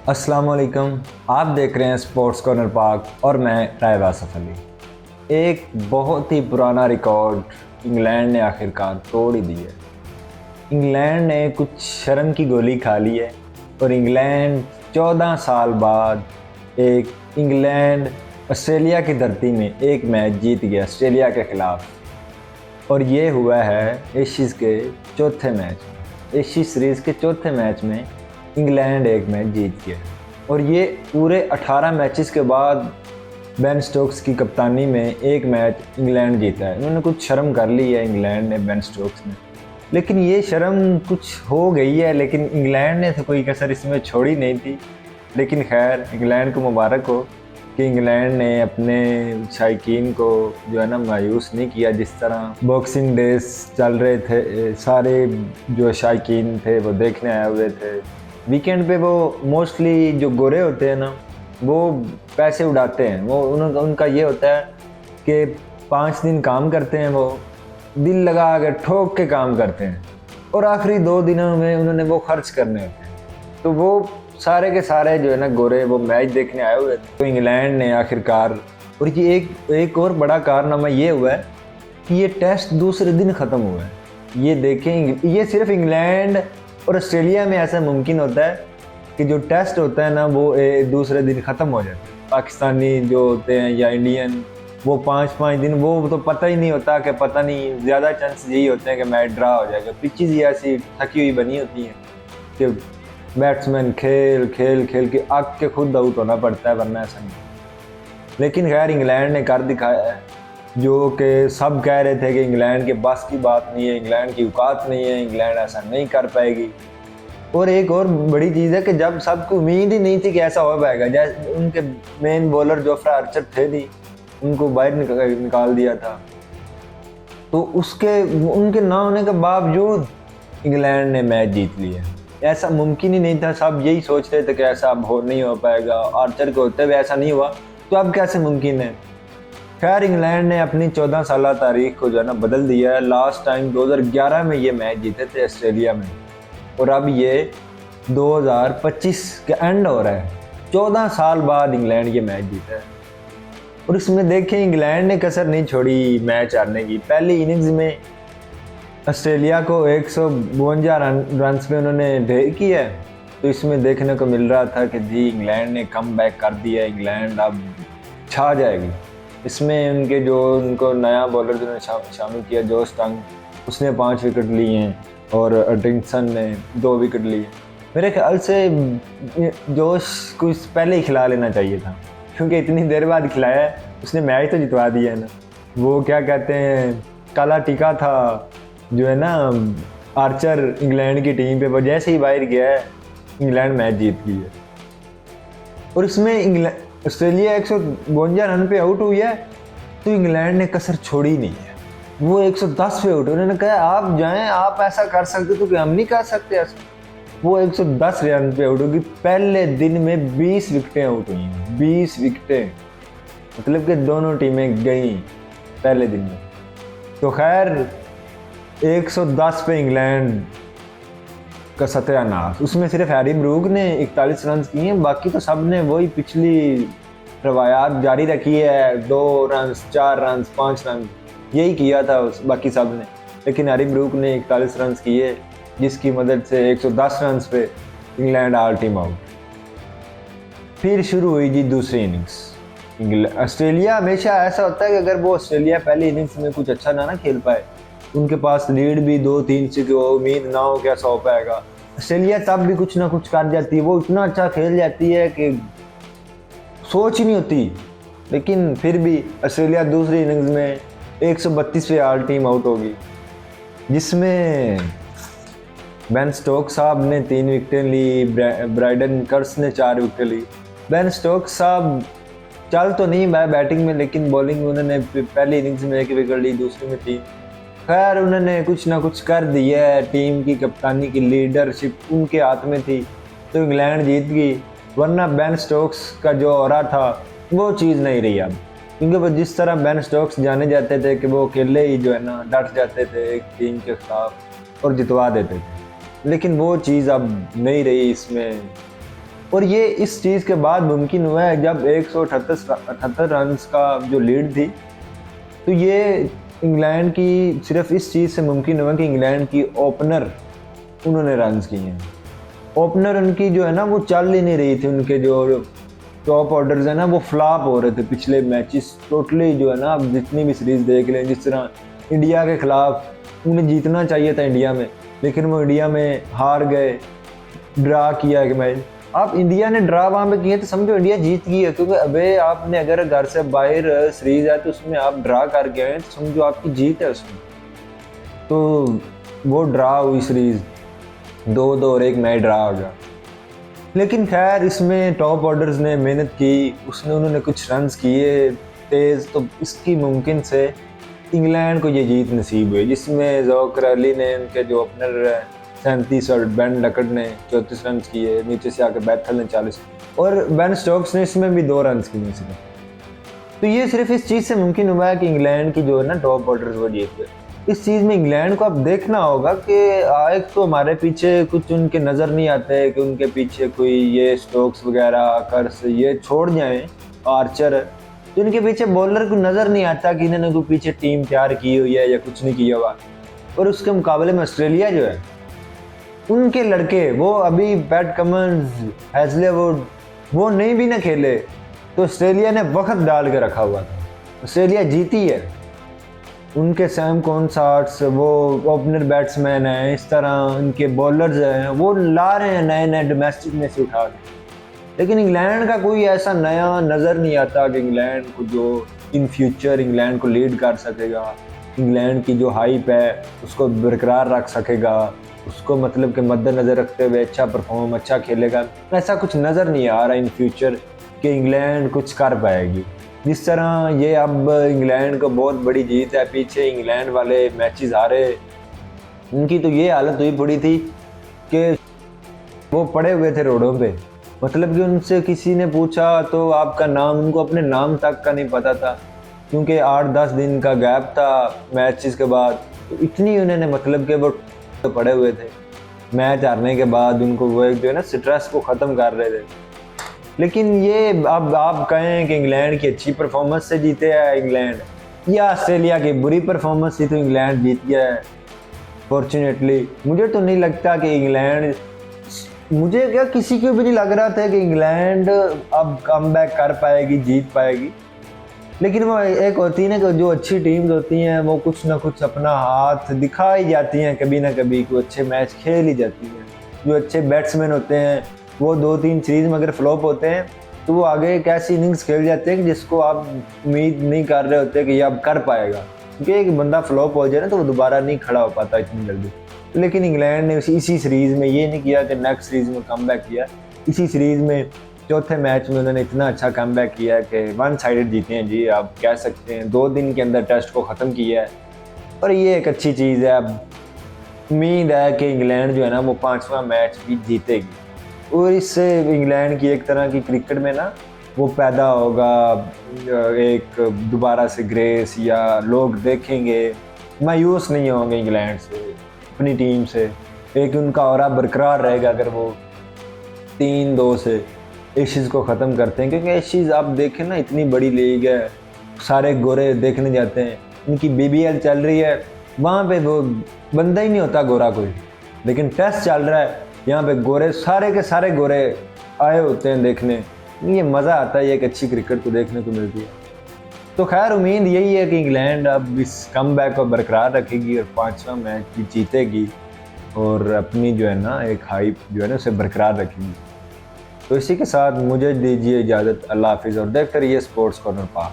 अस्सलाम वालेकुम। आप देख रहे हैं स्पोर्ट्स कॉर्नर पाक और मैं रायब आसफ अली। एक बहुत ही पुराना रिकॉर्ड इंग्लैंड ने आखिरकार तोड़ ही दिया है। इंग्लैंड ने कुछ शर्म की गोली खा ली है और इंग्लैंड 14 साल बाद इंग्लैंड ऑस्ट्रेलिया की धरती में एक मैच जीत गया ऑस्ट्रेलिया के ख़िलाफ़। और ये हुआ है एशिज़ के चौथे मैच में। एशिज़ सीरीज़ के चौथे मैच में इंग्लैंड एक मैच जीत गया और ये पूरे 18 मैचेस के बाद बेन स्टोक्स की कप्तानी में एक मैच इंग्लैंड जीता है। इन्होंने कुछ शर्म कर ली है इंग्लैंड ने, बेन स्टोक्स ने, लेकिन ये शर्म कुछ हो गई है। लेकिन इंग्लैंड ने तो कोई कसर इसमें छोड़ी नहीं थी। लेकिन खैर, इंग्लैंड को मुबारक हो कि इंग्लैंड ने अपने शायकीन को जो है ना मायूस नहीं किया। जिस तरह बॉक्सिंग डेज चल रहे थे, सारे जो शायकीन थे वो देखने आए हुए थे। वीकेंड पे वो मोस्टली जो गोरे होते हैं ना, वो पैसे उड़ाते हैं। वो उनका ये होता है कि 5 दिन काम करते हैं, वो दिल लगा के ठोक के काम करते हैं और आखिरी 2 दिनों में उन्होंने वो खर्च करने होते हैं। तो वो सारे के सारे जो है ना गोरे वो मैच देखने आए हुए थे। तो इंग्लैंड ने आखिरकार, और ये एक और बड़ा कारनामा ये हुआ है कि ये टेस्ट दूसरे दिन ख़त्म हुआ है। ये देखें, ये सिर्फ इंग्लैंड और ऑस्ट्रेलिया में ऐसा मुमकिन होता है कि जो टेस्ट होता है ना वो दूसरे दिन ख़त्म हो जाता है। पाकिस्तानी जो होते हैं या इंडियन, वो 5-5 दिन, वो तो पता ही नहीं होता कि पता नहीं, ज़्यादा चांस यही होते हैं कि मैच ड्रा हो जाएगा। पिचेज़ ही ऐसी थकी हुई बनी होती हैं कि बैट्समैन खेल खेल खेल के आग के खुद आउट होना पड़ता है, वरना ऐसा नहीं। लेकिन खैर, इंग्लैंड ने कर दिखाया है जो कि सब कह रहे थे कि इंग्लैंड के बस की बात नहीं है, इंग्लैंड की औकात नहीं है, इंग्लैंड ऐसा नहीं कर पाएगी। और एक और बड़ी चीज़ है कि जब सबको उम्मीद ही नहीं थी कि ऐसा हो पाएगा, जैसे उनके मेन बॉलर जोफ्रा आर्चर थे नहीं, उनको बाहर निकाल दिया था, तो उनके ना होने के बावजूद इंग्लैंड ने मैच जीत लिया। ऐसा मुमकिन ही नहीं था। सब यही सोच रहे थे कि ऐसा अब नहीं हो पाएगा, आर्चर के होते हुए ऐसा नहीं हुआ, तो अब कैसे मुमकिन है। खैर, इंग्लैंड ने अपनी 14 साल तारीख को जो है ना बदल दिया है। लास्ट टाइम 2011 में ये मैच जीते थे ऑस्ट्रेलिया में, और अब ये 2025 के एंड हो रहा है। 14 साल बाद इंग्लैंड ये मैच जीता है। और इसमें देखें, इंग्लैंड ने कसर नहीं छोड़ी मैच हारने की। पहली इनिंग्स में ऑस्ट्रेलिया को 152 रन पे उन्होंने ढेर किया है। तो इसमें देखने को मिल रहा था कि जी इंग्लैंड ने कम बैक कर दिया, इंग्लैंड अब छा जाएगी। इसमें उनको नया बॉलर जिन्होंने शामिल किया, जोश टंग, उसने 5 विकेट लिए हैं और हडिंसन ने 2 विकेट लिए। मेरे ख्याल से जोश को पहले ही खिला लेना चाहिए था, क्योंकि इतनी देर बाद खिलाया है, उसने मैच तो जितवा दिया है ना। वो क्या कहते हैं, काला टीका था जो है ना आर्चर इंग्लैंड की टीम पे, वो जैसे ही बाहर गया है इंग्लैंड मैच जीत गई है। और इसमें ऑस्ट्रेलिया 152 रन पे आउट हुई है, तो इंग्लैंड ने कसर छोड़ी नहीं है। वो 110 पे आउट, उन्होंने कहा आप जाएं, आप ऐसा कर सकते तो कि हम नहीं कर सकते ऐसा। वो 110 रन पे आउट होगी। पहले दिन में 20 विकेटें आउट हुई, 20 विकेटें, मतलब कि दोनों टीमें गई पहले दिन में। तो खैर, 110 पे इंग्लैंड का सत्यानाश। उसमें सिर्फ हैरी ब्रूक ने 41 रन किए हैं, बाकी तो सब ने वही पिछली रवायात जारी रखी है। 2 रन, 4 रन, 5 रन, यही किया था बाकी सब ने। लेकिन हैरी ब्रूक ने 41 रन किए, जिसकी मदद से 110 रन पे इंग्लैंड ऑल टीम आउट। फिर शुरू हुई जी दूसरी इनिंग्स। ऑस्ट्रेलिया, हमेशा ऐसा होता है कि अगर वो ऑस्ट्रेलिया पहली इनिंग्स में कुछ अच्छा ना खेल पाए, उनके पास लीड भी 2-3 से को उम्मीद ना हो कैसा हो पाएगा, ऑस्ट्रेलिया तब भी कुछ ना कुछ कर जाती है। वो इतना अच्छा खेल जाती है कि सोच ही नहीं होती। लेकिन फिर भी ऑस्ट्रेलिया दूसरी इनिंग्स में 132 पे ऑल टीम आउट होगी, जिसमें बेन स्टोक्स साहब ने 3 विकेटें ली, ब्राइडन कर्स ने 4 विकेटें ली। बेन स्टोक्स साहब चल तो नहीं बैटिंग में, लेकिन बॉलिंग उन्होंने पहली इनिंग्स में 1 विकेट ली, दूसरी में 3। खैर, उन्होंने कुछ ना कुछ कर दिया है। टीम की कप्तानी की लीडरशिप उनके हाथ में थी, तो इंग्लैंड जीत गई। वरना बेन स्टोक्स का जो ऑरा था वो चीज़ नहीं रही अब, क्योंकि वो जिस तरह बेन स्टोक्स जाने जाते थे कि वो अकेले ही जो है ना डट जाते थे एक टीम के खिलाफ और जितवा देते थे, लेकिन वो चीज़ अब नहीं रही इसमें। और ये इस चीज़ के बाद मुमकिन हुआ है जब 178 रन का जो लीड थी, तो ये इंग्लैंड की सिर्फ इस चीज़ से मुमकिन हुआ कि इंग्लैंड की ओपनर उन्होंने रन्स किए हैं। ओपनर उनकी जो है ना वो चल ही नहीं रही थी, उनके जो टॉप ऑर्डर्स है ना वो फ्लॉप हो रहे थे पिछले मैचेस टोटली जो है ना। आप जितनी भी सीरीज़ देख लें, जिस तरह इंडिया के ख़िलाफ़ उन्हें जीतना चाहिए था इंडिया में, लेकिन वो इंडिया में हार गए, ड्रा किया कि मैच। आप इंडिया ने ड्रा वहाँ पे किए तो समझो इंडिया जीत गई है, क्योंकि अबे आपने अगर घर से बाहर सीरीज़ है तो उसमें आप ड्रा करके आए तो समझो आपकी जीत है उसमें। तो वो ड्रा हुई सीरीज़ 2-2 और एक मैच ड्रा हो गया। लेकिन खैर इसमें टॉप ऑर्डर्स ने मेहनत की, उन्होंने कुछ रन्स किए तेज़, तो इसकी मुमकिन से इंग्लैंड को ये जीत नसीब हुई, जिसमें ज़ोकर अली ने उनके जो ओपनर 37 और बेन डकट ने 34 रन किए, नीचे से आकर बैथल ने 40 और बेन स्टोक्स ने इसमें भी 2 रन किए सिर्फ। तो ये सिर्फ इस चीज़ से मुमकिन हुआ है कि इंग्लैंड की जो है ना टॉप ऑर्डर्स वो जीत गए। इस चीज़ में इंग्लैंड को अब देखना होगा कि एक तो हमारे पीछे कुछ उनके नज़र नहीं आते कि उनके पीछे कोई ये स्टोक्स वगैरह कर्स ये छोड़ जाएं, आर्चर, तो इनके पीछे बॉलर को नज़र नहीं आता कि इन्होंने कोई पीछे टीम तैयार की हुई है या कुछ नहीं किया हुआ। और उसके मुकाबले में ऑस्ट्रेलिया जो है, उनके लड़के वो अभी पैट कमिंस, हैजलेवुड वो नहीं भी ना खेले तो ऑस्ट्रेलिया ने वक्त डाल के रखा हुआ था, ऑस्ट्रेलिया जीती है। उनके सैम कॉनसार्ट्स वो ओपनर बैट्समैन हैं, इस तरह उनके बॉलर्स हैं, वो ला रहे हैं नए नए डोमेस्टिक में से उठा के। लेकिन इंग्लैंड का कोई ऐसा नया नज़र नहीं आता कि इंग्लैंड को जो इन फ्यूचर इंग्लैंड को लीड कर सकेगा, इंग्लैंड की जो हाइप है उसको बरकरार रख सकेगा, उसको मतलब के मद्देनज़र रखते हुए अच्छा परफॉर्म अच्छा खेलेगा। ऐसा कुछ नज़र नहीं आ रहा इन फ्यूचर कि इंग्लैंड कुछ कर पाएगी। जिस तरह ये अब इंग्लैंड को बहुत बड़ी जीत है, पीछे इंग्लैंड वाले मैचेस हारे, उनकी तो ये हालत हुई पड़ी थी कि वो पड़े हुए थे रोडों पे, मतलब कि उनसे किसी ने पूछा तो आपका नाम, उनको अपने नाम तक का नहीं पता था, क्योंकि 8-10 दिन का गैप था मैचेस के बाद। तो इतनी उन्होंने मतलब कि वो पड़े हुए थे, मैच हारने के बाद उनको वो एक जो है ना स्ट्रेस को ख़त्म कर रहे थे। लेकिन ये अब आप कहें कि इंग्लैंड की अच्छी परफॉर्मेंस से जीते है इंग्लैंड, या ऑस्ट्रेलिया की बुरी परफॉर्मेंस से तो इंग्लैंड जीत गया है फॉर्चुनेटली। मुझे तो नहीं लगता कि इंग्लैंड, मुझे क्या किसी को भी नहीं लग रहा था कि इंग्लैंड अब कमबैक कर पाएगी, जीत पाएगी। लेकिन वो एक होती है ना कि जो अच्छी टीम्स होती हैं वो कुछ ना कुछ अपना हाथ दिखा ही जाती हैं, कभी ना कभी कोई अच्छे मैच खेल ही जाती हैं। जो अच्छे बैट्समैन होते हैं वो 2-3 सीरीज में अगर फ्लॉप होते हैं तो वो आगे एक ऐसी इनिंग्स खेल जाते हैं कि जिसको आप उम्मीद नहीं कर रहे होते कि ये अब कर पाएगा, क्योंकि एक बंदा फ्लॉप हो जाए ना तो वो दोबारा नहीं खड़ा हो पाता इतनी जल्दी। लेकिन इंग्लैंड ने इसी सीरीज़ में ये नहीं किया कि नेक्स्ट सीरीज़ में कमबैक किया, इसी सीरीज़ में चौथे मैच में उन्होंने इतना अच्छा कमबैक किया कि 1 साइडेड जीते हैं जी, आप कह सकते हैं 2 दिन के अंदर टेस्ट को ख़त्म किया है। और ये एक अच्छी चीज़ है। अब उम्मीद है कि इंग्लैंड जो है ना वो 5वां मैच भी जीतेगी, और इससे इंग्लैंड की एक तरह की क्रिकेट में ना वो पैदा होगा एक दोबारा से ग्रेस, या लोग देखेंगे मायूस नहीं होंगे इंग्लैंड से, अपनी टीम से, एक उनका ऑरा बरकरार रहेगा अगर वो 3-2 से एशिज़ को ख़त्म करते हैं। क्योंकि एशिज़ आप देखें ना इतनी बड़ी लीग है, सारे गोरे देखने जाते हैं। इनकी BBL चल रही है, वहाँ पे वो बंदा ही नहीं होता गोरा कोई, लेकिन टेस्ट चल रहा है, यहाँ पे गोरे सारे के सारे गोरे आए होते हैं देखने। ये मज़ा आता है, एक अच्छी क्रिकेट को देखने को मिलती है। तो खैर उम्मीद यही है कि इंग्लैंड अब इस कमबैक को बरकरार रखेगी और 5वां मैच भी जीतेगी और अपनी जो है ना एक हाइप जो है ना उसे बरकरार रखेगी। तो इसी के साथ मुझे दीजिए इजाज़त, अल्लाह हाफिज़, और देखते रहिए स्पोर्ट्स कॉर्नर पाक।